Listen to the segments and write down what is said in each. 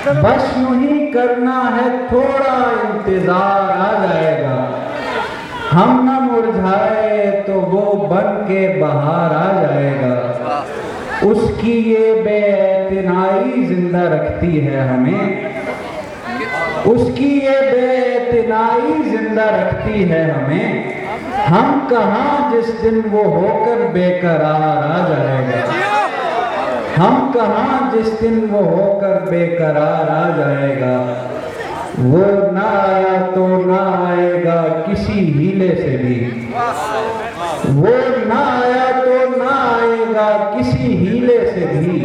बस यूं ही करना है, थोड़ा इंतजार आ जाएगा। हम न मुरझाए तो वो बन के बाहर आ जाएगा। उसकी ये बेइतनाई जिंदा रखती है हमें, उसकी ये बेइतनाई जिंदा रखती है हमें। हम कहाँ जिस दिन वो होकर बेकरार आ जाएगा, हम कहाँ जिस दिन वो होकर बेकरार आ जाएगा। वो ना आया तो ना आएगा किसी हीले से भी, वो ना आया तो ना आएगा किसी हीले से भी।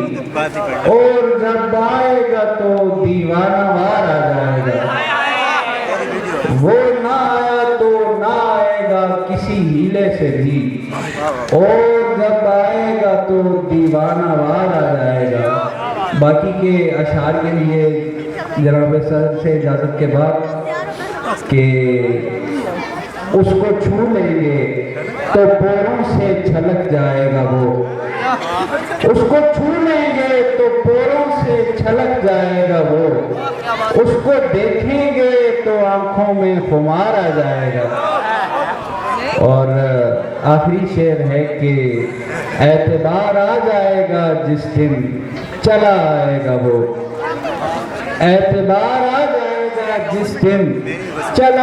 और जब आएगा तो दीवाना वार आ जाएगा। वो ना आया तो ना आएगा किसी हीले से भी, और जब आएगा तो दीवाना वार आ जाएगा। बाकी के अशार के लिए जनाब सर से इजाज़त के बाद कि उसको छू लेंगे तो पोरों से छलक जाएगा वो, उसको छू लेंगे तो पोरों से छलक जाएगा वो। उसको देखेंगे तो आंखों में खुमार आ जाएगा। और आखिरी शेर है कि एतबार आ जाएगा जिस दिन चला आएगा वो, एतबार आ जाएगा जिस दिन चला